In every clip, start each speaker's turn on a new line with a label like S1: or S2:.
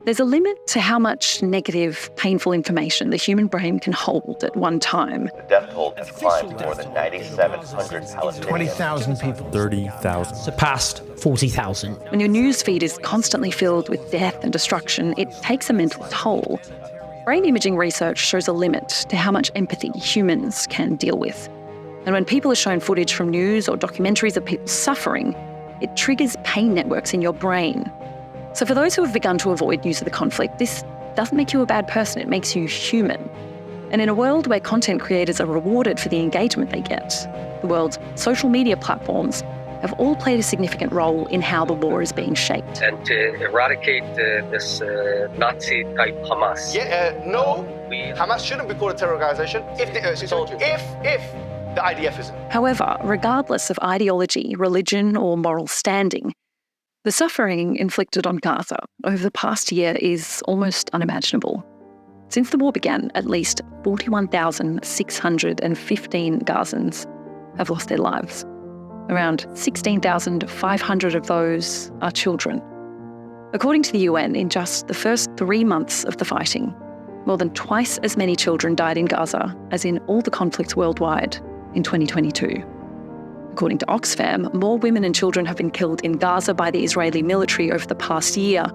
S1: There's a limit to how much negative, painful information the human brain can hold at one time.
S2: The death toll has climbed to more than 9,700 Palestinians.
S3: 20,000 people.
S4: 30,000.
S5: Surpassed 40,000.
S1: When your news feed is constantly filled with death and destruction, it takes a mental toll. Brain imaging research shows a limit to how much empathy humans can deal with. And when people are shown footage from news or documentaries of people suffering, it triggers pain networks in your brain. So for those who have begun to avoid news of the conflict, this doesn't make you a bad person, it makes you human. And in a world where content creators are rewarded for the engagement they get, the world's social media platforms have all played a significant role in how the war is being shaped.
S6: And to eradicate this Nazi-type Hamas.
S7: Hamas shouldn't be called a terror organization if the IDF isn't.
S1: However, regardless of ideology, religion, or moral standing, the suffering inflicted on Gaza over the past year is almost unimaginable. Since the war began, at least 41,615 Gazans have lost their lives. Around 16,500 of those are children. According to the UN, in just the first 3 months of the fighting, more than twice as many children died in Gaza as in all the conflicts worldwide in 2022. According to Oxfam, more women and children have been killed in Gaza by the Israeli military over the past year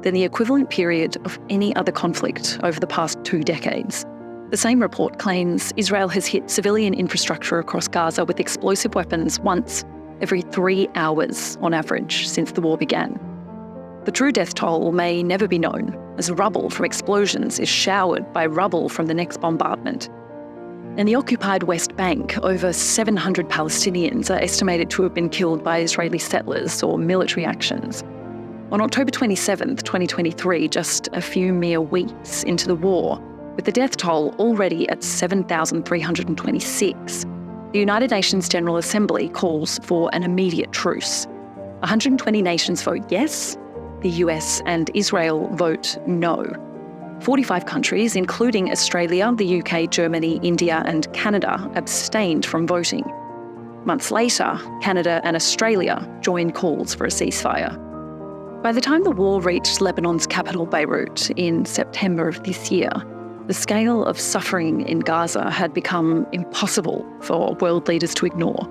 S1: than the equivalent period of any other conflict over the past 2 decades. The same report claims Israel has hit civilian infrastructure across Gaza with explosive weapons once every 3 hours on average since the war began. The true death toll may never be known, as rubble from explosions is showered by rubble from the next bombardment. In the occupied West Bank, over 700 Palestinians are estimated to have been killed by Israeli settlers or military actions. On October 27, 2023, just a few mere weeks into the war, with the death toll already at 7,326, the United Nations General Assembly calls for an immediate truce. 120 nations vote yes, the US and Israel vote no. 45 countries, including Australia, the UK, Germany, India and Canada, abstained from voting. Months later, Canada and Australia joined calls for a ceasefire. By the time the war reached Lebanon's capital Beirut in September of this year, the scale of suffering in Gaza had become impossible for world leaders to ignore.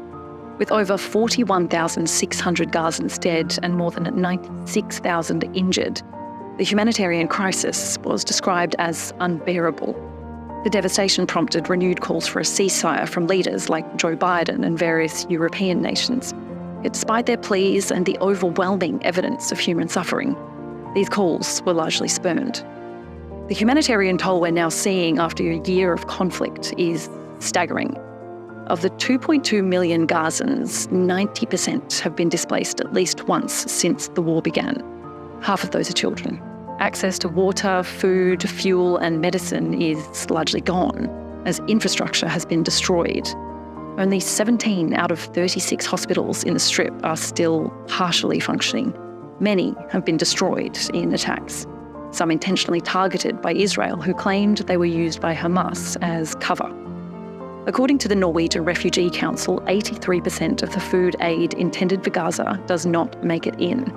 S1: With over 41,600 Gazans dead and more than 96,000 injured, the humanitarian crisis was described as unbearable. The devastation prompted renewed calls for a ceasefire from leaders like Joe Biden and various European nations. Yet despite their pleas and the overwhelming evidence of human suffering, these calls were largely spurned. The humanitarian toll we're now seeing after a year of conflict is staggering. Of the 2.2 million Gazans, 90% have been displaced at least once since the war began. Half of those are children. Access to water, food, fuel and medicine is largely gone, as infrastructure has been destroyed. Only 17 out of 36 hospitals in the Strip are still partially functioning. Many have been destroyed in attacks, some intentionally targeted by Israel, who claimed they were used by Hamas as cover. According to the Norwegian Refugee Council, 83% of the food aid intended for Gaza does not make it in.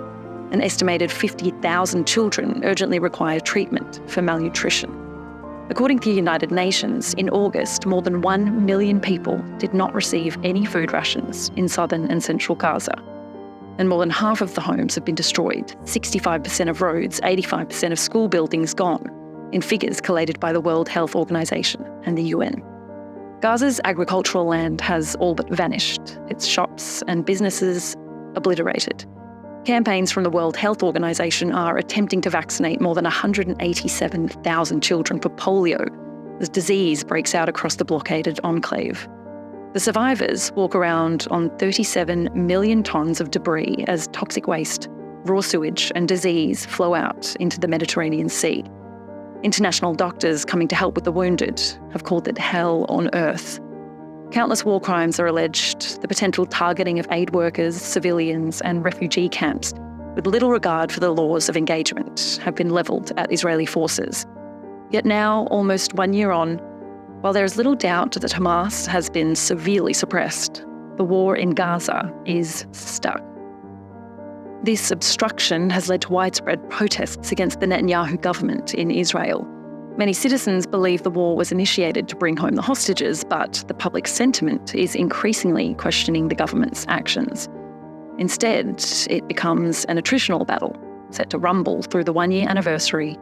S1: An estimated 50,000 children urgently require treatment for malnutrition. According to the United Nations, in August, more than 1 million people did not receive any food rations in southern and central Gaza. And more than half of the homes have been destroyed, 65% of roads, 85% of school buildings gone, in figures collated by the World Health Organization and the UN. Gaza's agricultural land has all but vanished, its shops and businesses obliterated. Campaigns from the World Health Organization are attempting to vaccinate more than 187,000 children for polio as disease breaks out across the blockaded enclave. The survivors walk around on 37 million tonnes of debris as toxic waste, raw sewage and disease flow out into the Mediterranean Sea. International doctors coming to help with the wounded have called it hell on earth. Countless war crimes are alleged, the potential targeting of aid workers, civilians and refugee camps, with little regard for the laws of engagement, have been levelled at Israeli forces. Yet now, almost 1 year on, while there is little doubt that Hamas has been severely suppressed, the war in Gaza is stuck. This obstruction has led to widespread protests against the Netanyahu government in Israel. Many citizens believe the war was initiated to bring home the hostages, but the public sentiment is increasingly questioning the government's actions. Instead, it becomes an attritional battle, set to rumble through the one-year anniversary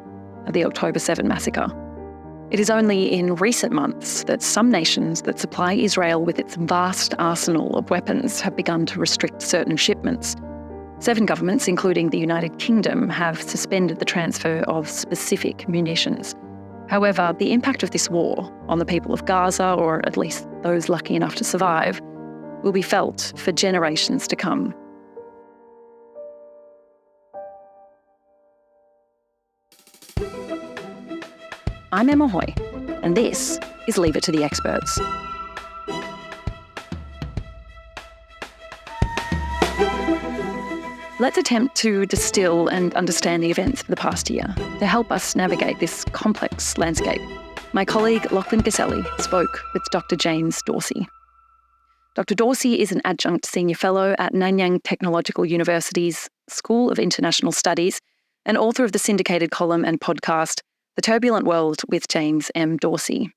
S1: of the October 7 massacre. It is only in recent months that some nations that supply Israel with its vast arsenal of weapons have begun to restrict certain shipments. 7 governments, including the United Kingdom, have suspended the transfer of specific munitions. However, the impact of this war on the people of Gaza, or at least those lucky enough to survive, will be felt for generations to come. I'm Emma Hoy, and this is Leave It to the Experts. Let's attempt to distill and understand the events of the past year to help us navigate this complex landscape. My colleague Lachlan Caselli spoke with Dr. James Dorsey. Dr. Dorsey is an Adjunct Senior Fellow at Nanyang Technological University's School of International Studies and author of the syndicated column and podcast, The Turbulent World with James M. Dorsey.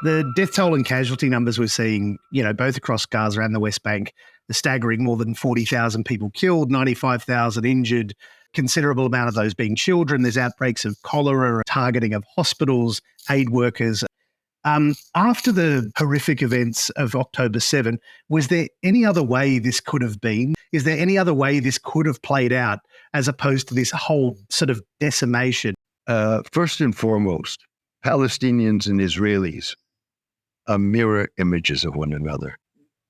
S3: The death toll and casualty numbers we're seeing, both across Gaza and the West Bank, are staggering. More than 40,000 people killed, 95,000 injured, considerable amount of those being children. There's outbreaks of cholera, targeting of hospitals, aid workers. After the horrific events of October 7, was there any other way this could have been? Is there any other way this could have played out as opposed to this whole sort of decimation?
S4: First and foremost, Palestinians and Israelis are mirror images of one another.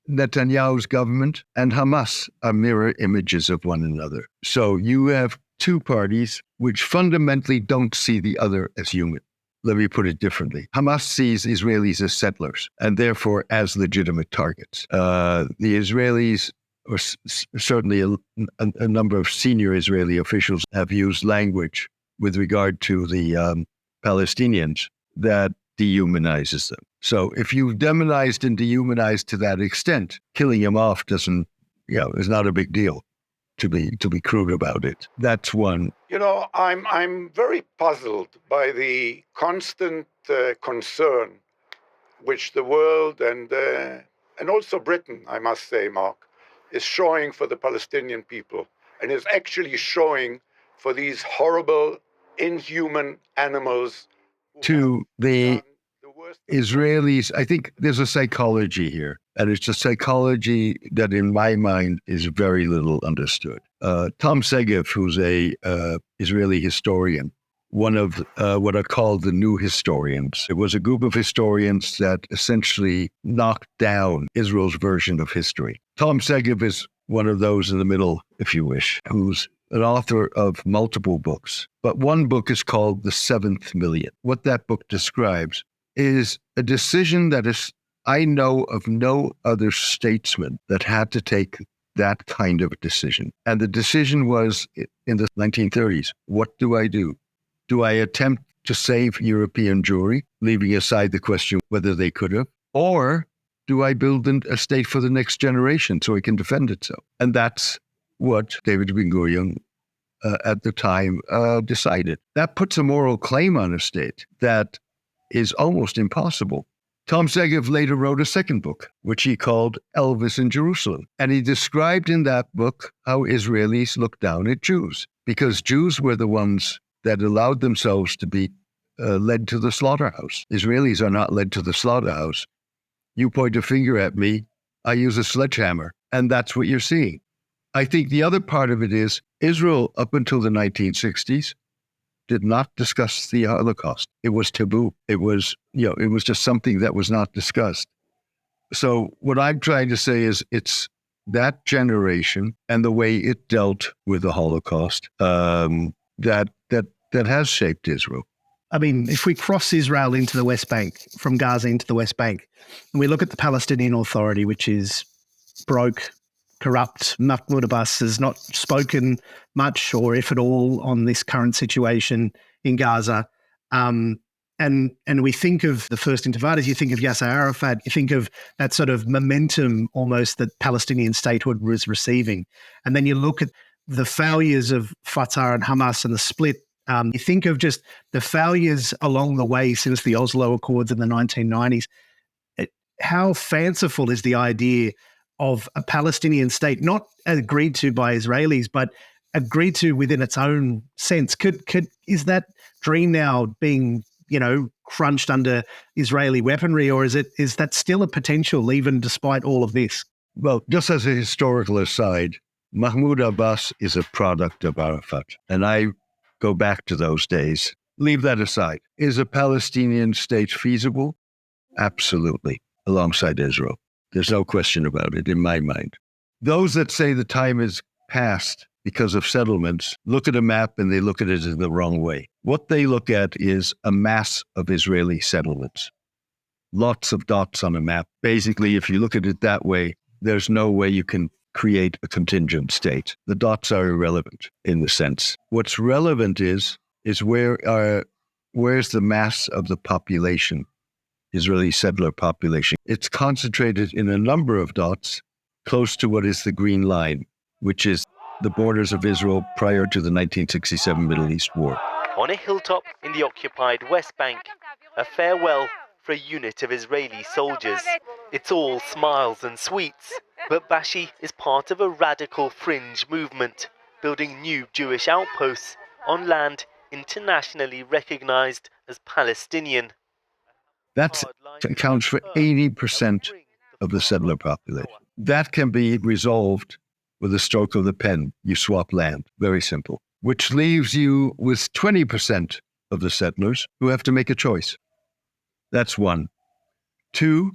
S4: Netanyahu's government and Hamas are mirror images of one another. So you have two parties which fundamentally don't see the other as human. Let me put it differently. Hamas sees Israelis as settlers and therefore as legitimate targets. The Israelis, or certainly a number of senior Israeli officials, have used language with regard to the Palestinians that dehumanizes them. So if you've demonized and dehumanized to that extent, killing him off is not a big deal, to be crude about it. That's one.
S8: I'm very puzzled by the constant concern which the world and also Britain, I must say, Mark, is showing for the Palestinian people, and is actually showing for these horrible, inhuman animals.
S4: To the Israelis, I think there's a psychology here, and it's a psychology that in my mind is very little understood. Tom Segev, who's a Israeli historian, one of what are called the new historians. It was a group of historians that essentially knocked down Israel's version of history. Tom Segev is one of those in the middle, if you wish, who's an author of multiple books. But one book is called The Seventh Million. What that book describes is a decision that is, I know of no other statesman that had to take that kind of a decision. And the decision was in the 1930s. What do I do? Do I attempt to save European Jewry, leaving aside the question whether they could have? Or do I build a state for the next generation so it can defend itself? And that's what David Ben-Gurion at the time decided. That puts a moral claim on a state that is almost impossible. Tom Segev later wrote a second book, which he called Elvis in Jerusalem. And he described in that book how Israelis looked down at Jews, because Jews were the ones that allowed themselves to be led to the slaughterhouse. Israelis are not led to the slaughterhouse. You point a finger at me, I use a sledgehammer, and that's what you're seeing. I think the other part of it is Israel, up until the 1960s, did not discuss the Holocaust. It was taboo. It was just something that was not discussed. So what I'm trying to say is it's that generation and the way it dealt with the Holocaust that has shaped Israel.
S3: I mean, if we cross Israel into the West Bank, from Gaza into the West Bank, and we look at the Palestinian Authority, which is broke, corrupt. Mahmoud Abbas has not spoken much or if at all on this current situation in Gaza. And And we think of the first intifadas, you think of Yasser Arafat, you think of that sort of momentum almost that Palestinian statehood was receiving. And then you look at the failures of Fatah and Hamas and the split. You think of just the failures along the way since the Oslo Accords in the 1990s. How fanciful is the idea of a Palestinian state, not agreed to by Israelis, but agreed to within its own sense? Is that dream now being, crunched under Israeli weaponry, or is that still a potential even despite all of this?
S4: Well, just as a historical aside, Mahmoud Abbas is a product of Arafat, and I go back to those days. Leave that aside. Is a Palestinian state feasible? Absolutely, alongside Israel. There's no question about it in my mind. Those that say the time is past because of settlements look at a map and they look at it in the wrong way. What they look at is a mass of Israeli settlements. Lots of dots on a map. Basically, if you look at it that way, there's no way you can create a contingent state. The dots are irrelevant in the sense. What's relevant is where's the mass of the population, Israeli settler population. It's concentrated in a number of dots close to what is the green line, which is the borders of Israel prior to the 1967 Middle East War.
S9: On a hilltop in the occupied West Bank, a farewell for a unit of Israeli soldiers. It's all smiles and sweets, but Bashi is part of a radical fringe movement, building new Jewish outposts on land internationally recognized as Palestinian.
S4: That accounts for 80% of the settler population. That can be resolved with a stroke of the pen. You swap land. Very simple. Which leaves you with 20% of the settlers who have to make a choice. That's one. Two,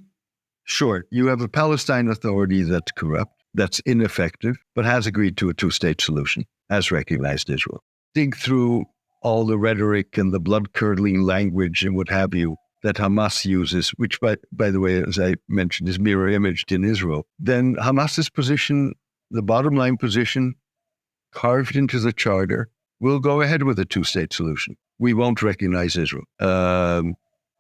S4: sure, you have a Palestine Authority that's corrupt, that's ineffective, but has agreed to a two-state solution, has recognized Israel. Dig through all the rhetoric and the blood-curdling language and what have you that Hamas uses, which, by the way, as I mentioned, is mirror-imaged in Israel. Then Hamas's position, the bottom line position, carved into the charter, will go ahead with a two-state solution. We won't recognize Israel.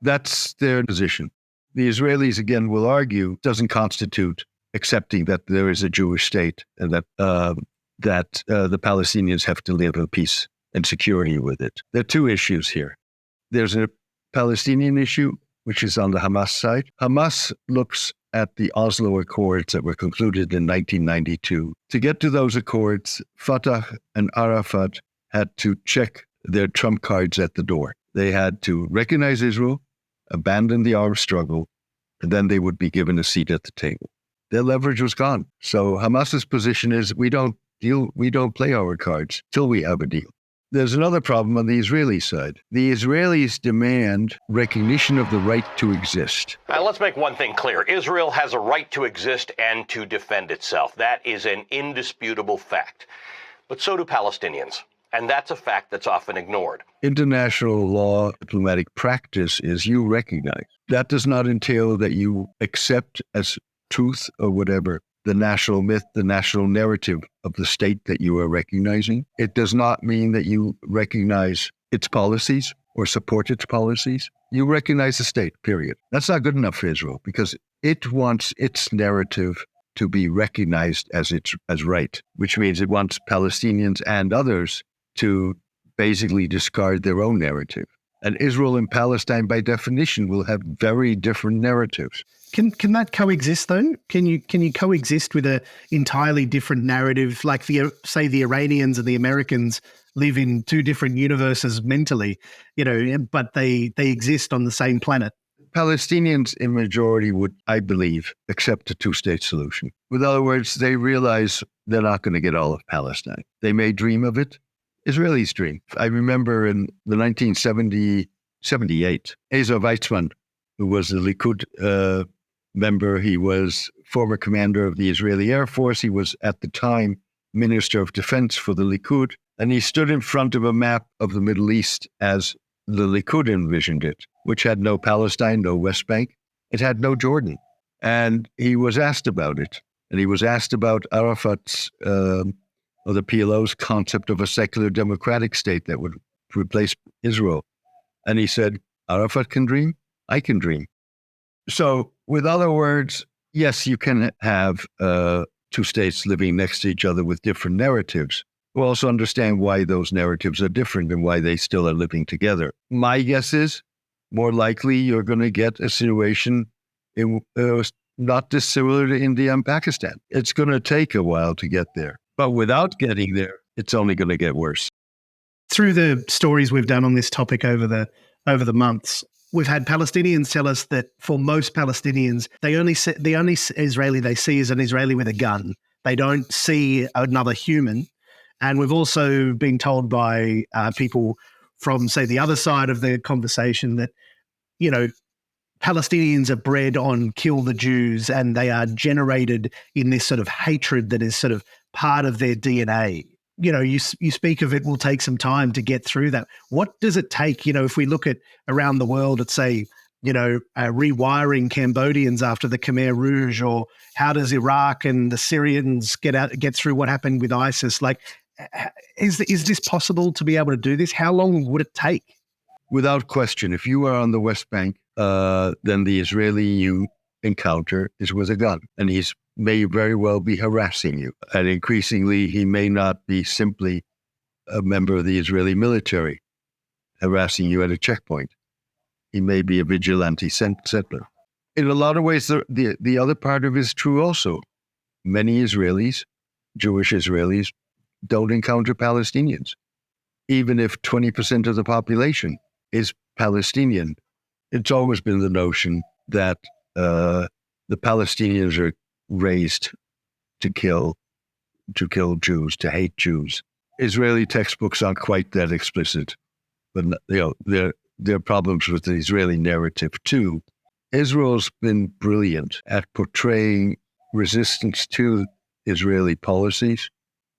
S4: That's their position. The Israelis, again, will argue doesn't constitute accepting that there is a Jewish state and that the Palestinians have to live in peace and security with it. There are two issues here. There's a Palestinian issue, which is on the Hamas side. Hamas looks at the Oslo Accords that were concluded in 1992. To get to those accords, Fatah and Arafat had to check their trump cards at the door. They had to recognize Israel, abandon the armed struggle, and then they would be given a seat at the table. Their leverage was gone. So Hamas's position is we don't play our cards till we have a deal. There's another problem on the Israeli side. The Israelis demand recognition of the right to exist.
S10: Let's make one thing clear. Israel has a right to exist and to defend itself. That is an indisputable fact. But so do Palestinians. And that's a fact that's often ignored.
S4: International law, diplomatic practice is you recognize. That does not entail that you accept as truth or whatever the national myth, the national narrative of the state that you are recognizing. It does not mean that you recognize its policies or support its policies. You recognize the state, period. That's not good enough for Israel because it wants its narrative to be recognized as right, which means it wants Palestinians and others to basically discard their own narrative. And Israel and Palestine, by definition, will have very different narratives.
S3: Can that coexist, though? Can you coexist with an entirely different narrative, like the Iranians and the Americans live in two different universes mentally, but they exist on the same planet?
S4: Palestinians in majority would, I believe, accept a two-state solution. In other words, they realize they're not going to get all of Palestine. They may dream of it. Israelis dream. I remember in the 1978, Ezer Weizmann, who was the Likud member, he was former commander of the Israeli Air Force. He was at the time Minister of Defense for the Likud, and he stood in front of a map of the Middle East as the Likud envisioned it, which had no Palestine, no West Bank. It had no Jordan. And he was asked about it. And he was asked about Arafat's or the PLO's concept of a secular democratic state that would replace Israel. And he said, Arafat can dream. I can dream. So, with other words, yes, you can have two states living next to each other with different narratives. We'll also understand why those narratives are different and why they still are living together. My guess is more likely you're going to get a situation not dissimilar to India and Pakistan. It's going to take a while to get there. But without getting there, it's only going to get worse.
S3: Through the stories we've done on this topic over the months, we've had Palestinians tell us that for most Palestinians, the only Israeli they see is an Israeli with a gun. They don't see another human. And we've also been told by people from, say, the other side of the conversation that, you know, Palestinians are bred on kill the Jews, and they are generated in this sort of hatred that is sort of part of their DNA. You know, you speak of it will take some time to get through that. What does it take, you know, if we look at around the world at, say, you know, rewiring Cambodians after the Khmer Rouge, or how does Iraq and the Syrians get through what happened with ISIS? Like, is this possible to be able to do this? How long would it take?
S4: Without question, if you are on the West Bank, then the Israeli you encounter is with a gun, and he may very well be harassing you. And increasingly, he may not be simply a member of the Israeli military harassing you at a checkpoint. He may be a vigilante settler. In a lot of ways, the other part of it is true also. Many Israelis, Jewish Israelis, don't encounter Palestinians. Even if 20% of the population is Palestinian, it's always been the notion that the Palestinians are raised to kill Jews, to hate Jews. Israeli textbooks aren't quite that explicit, but you know, there are problems with the Israeli narrative too. Israel's been brilliant at portraying resistance to Israeli policies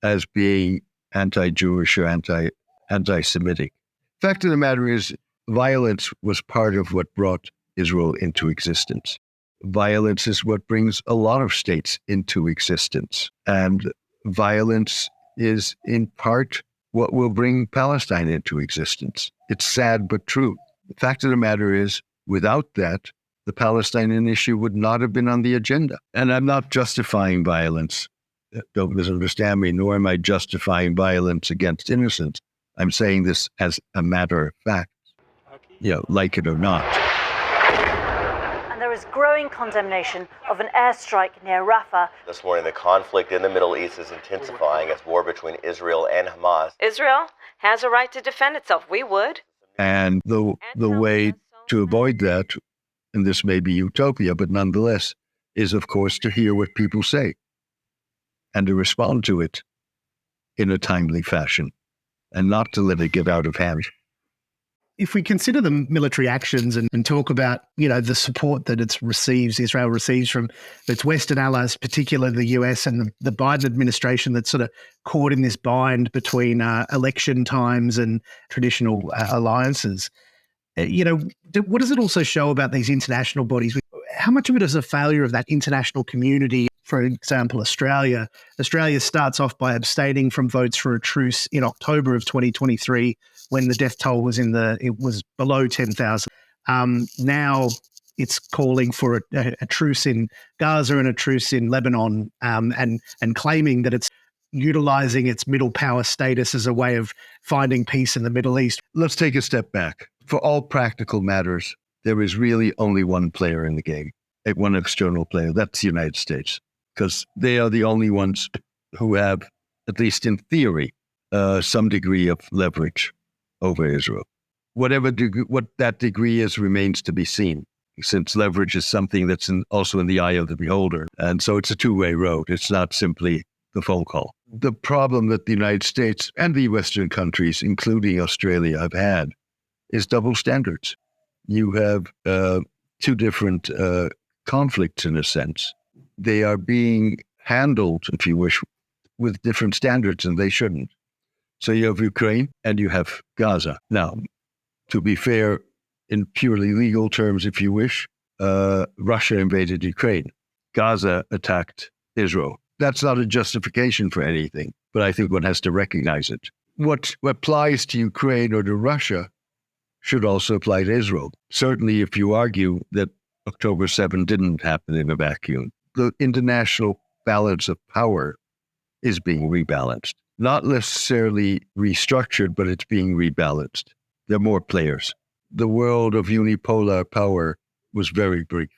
S4: as being anti-Jewish or anti-Semitic. Fact of the matter is, violence was part of what brought Israel into existence. Violence is what brings a lot of states into existence. And violence is in part what will bring Palestine into existence. It's sad but true. The fact of the matter is, without that, the Palestinian issue would not have been on the agenda. And I'm not justifying violence. Don't misunderstand me, nor am I justifying violence against innocents. I'm saying this as a matter of fact, you know, like it or not.
S11: And there is growing condemnation of an airstrike near Rafah.
S2: This morning, the conflict in the Middle East is intensifying as war between Israel and Hamas.
S12: Israel has a right to defend itself. We would.
S4: And the way to avoid that, and this may be utopia, but nonetheless, is, of course, to hear what people say and to respond to it in a timely fashion and not to let it get out of hand.
S3: If we consider the military actions and talk about, you know, the support that Israel receives from its Western allies, particularly the US and the Biden administration, that's sort of caught in this bind between election times and traditional alliances, you know, what does it also show about these international bodies? How much of it is a failure of that international community? For example, Australia starts off by abstaining from votes for a truce in October of 2023 when the death toll was below 10,000. Now it's calling for a truce in Gaza and a truce in Lebanon, and claiming that it's utilizing its middle power status as a way of finding peace in the Middle East.
S4: Let's take a step back. For all practical matters, there is really only one player in the game, one external player. That's the United States, because they are the only ones who have, at least in theory, some degree of leverage over Israel. What that degree is remains to be seen, since leverage is something that's also in the eye of the beholder. And so it's a two-way road. It's not simply the phone call. The problem that the United States and the Western countries, including Australia, have had is double standards. You have two different conflicts in a sense. They are being handled, if you wish, with different standards, and they shouldn't. So you have Ukraine and you have Gaza. Now, to be fair, in purely legal terms, if you wish, Russia invaded Ukraine. Gaza attacked Israel. That's not a justification for anything, but I think one has to recognize it. What applies to Ukraine or to Russia should also apply to Israel. Certainly, if you argue that October 7 didn't happen in a vacuum, the international balance of power is being rebalanced. Not necessarily restructured, but it's being rebalanced. There are more players. The world of unipolar power was very brief.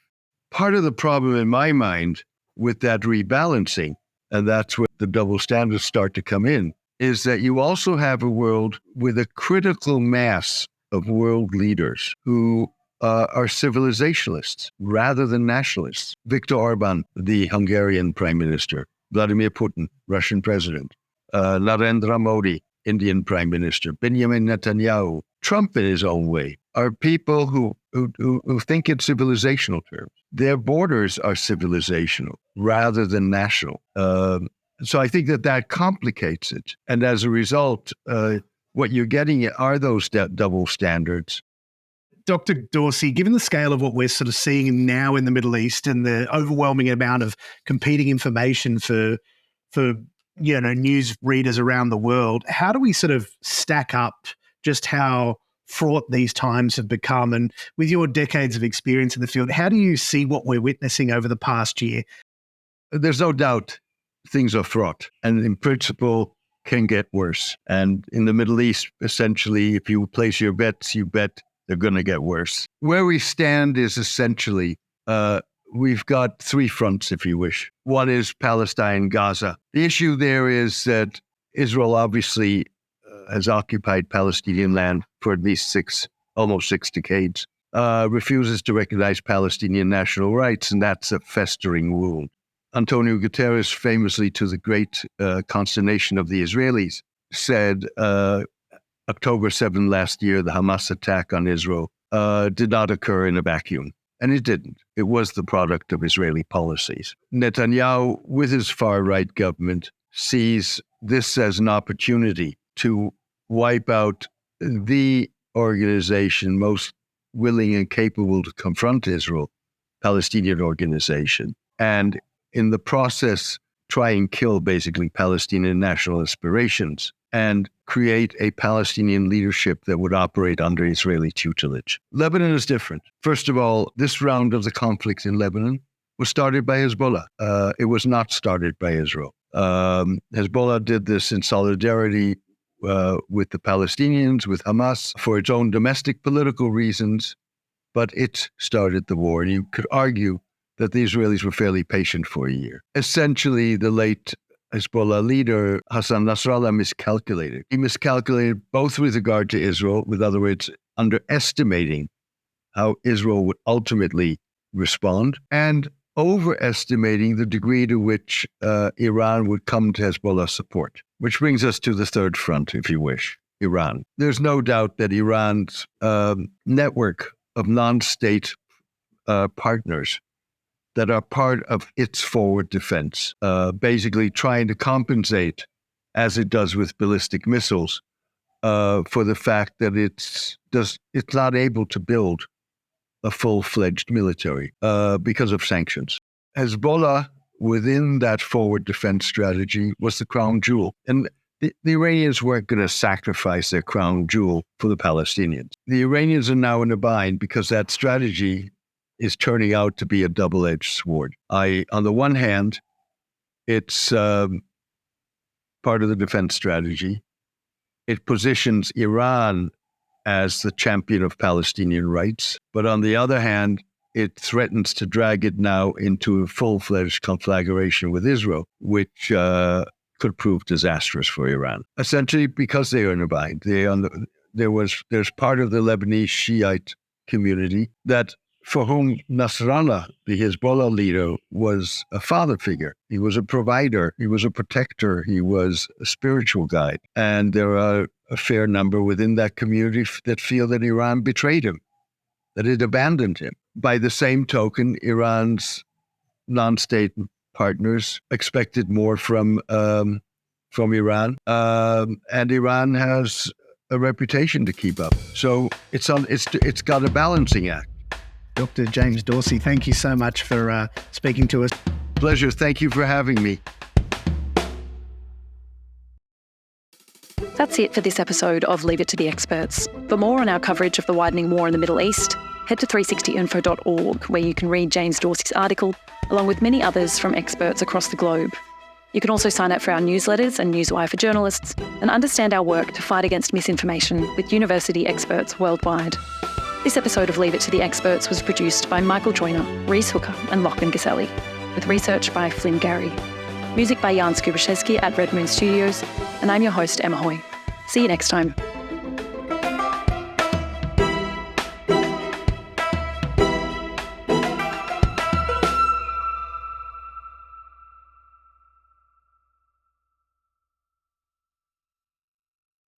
S4: Part of the problem in my mind with that rebalancing, and that's where the double standards start to come in, is that you also have a world with a critical mass of world leaders who are civilizationalists rather than nationalists. Viktor Orban, the Hungarian prime minister, Vladimir Putin, Russian president, Narendra Modi, Indian prime minister, Benjamin Netanyahu, Trump in his own way, are people who think in civilizational terms. Their borders are civilizational rather than national. So I think that complicates it. And as a result, what you're getting are those double standards.
S3: Dr. Dorsey, given the scale of what we're sort of seeing now in the Middle East and the overwhelming amount of competing information for news readers around the world, how do we sort of stack up just how fraught these times have become? And with your decades of experience in the field, how do you see what we're witnessing over the past year?
S4: There's no doubt things are fraught and in principle can get worse. And in the Middle East, essentially, if you place your bets, you bet they're going to get worse. Where we stand is essentially, we've got three fronts, if you wish. One is Palestine, Gaza. The issue there is that Israel obviously has occupied Palestinian land for at least almost six decades, refuses to recognize Palestinian national rights, and that's a festering wound. Antonio Guterres, famously to the great consternation of the Israelis, said October 7 last year, the Hamas attack on Israel, did not occur in a vacuum. And it didn't. It was the product of Israeli policies. Netanyahu, with his far-right government, sees this as an opportunity to wipe out the organization most willing and capable to confront Israel, Palestinian organization, and in the process try and kill basically Palestinian national aspirations and create a Palestinian leadership that would operate under Israeli tutelage. Lebanon is different. First of all, this round of the conflict in Lebanon was started by Hezbollah. It was not started by Israel. Hezbollah did this in solidarity with the Palestinians, with Hamas, for its own domestic political reasons, but it started the war. And you could argue that the Israelis were fairly patient for a year. Essentially, the late Hezbollah leader, Hassan Nasrallah, miscalculated. He miscalculated both with regard to Israel, with other words, underestimating how Israel would ultimately respond, and overestimating the degree to which Iran would come to Hezbollah support. Which brings us to the third front, if you wish, Iran. There's no doubt that Iran's network of non-state partners that are part of its forward defense, basically trying to compensate, as it does with ballistic missiles, for the fact that it's not able to build a full-fledged military because of sanctions. Hezbollah, within that forward defense strategy, was the crown jewel. And the Iranians weren't going to sacrifice their crown jewel for the Palestinians. The Iranians are now in a bind because that strategy is turning out to be a double-edged sword. On the one hand, it's part of the defense strategy. It positions Iran as the champion of Palestinian rights. But on the other hand, it threatens to drag it now into a full-fledged conflagration with Israel, which could prove disastrous for Iran. Essentially, because they are in a bind. There's part of the Lebanese Shiite community that for whom Nasrallah, the Hezbollah leader, was a father figure. He was a provider. He was a protector. He was a spiritual guide. And there are a fair number within that community that feel that Iran betrayed him, that it abandoned him. By the same token, Iran's non-state partners expected more from Iran, and Iran has a reputation to keep up. So it's got a balancing act.
S3: Dr. James Dorsey, thank you so much for speaking to us.
S4: Pleasure. Thank you for having me.
S1: That's it for this episode of Leave It to the Experts. For more on our coverage of the widening war in the Middle East, head to 360info.org, where you can read James Dorsey's article, along with many others from experts across the globe. You can also sign up for our newsletters and Newswire for journalists and understand our work to fight against misinformation with university experts worldwide. This episode of Leave It to the Experts was produced by Michael Joyner, Reese Hooker and Lachlan Gaselli, with research by Flynn Gary. Music by Jan Skubaszewski at Red Moon Studios, and I'm your host, Emma Hoy. See you next time.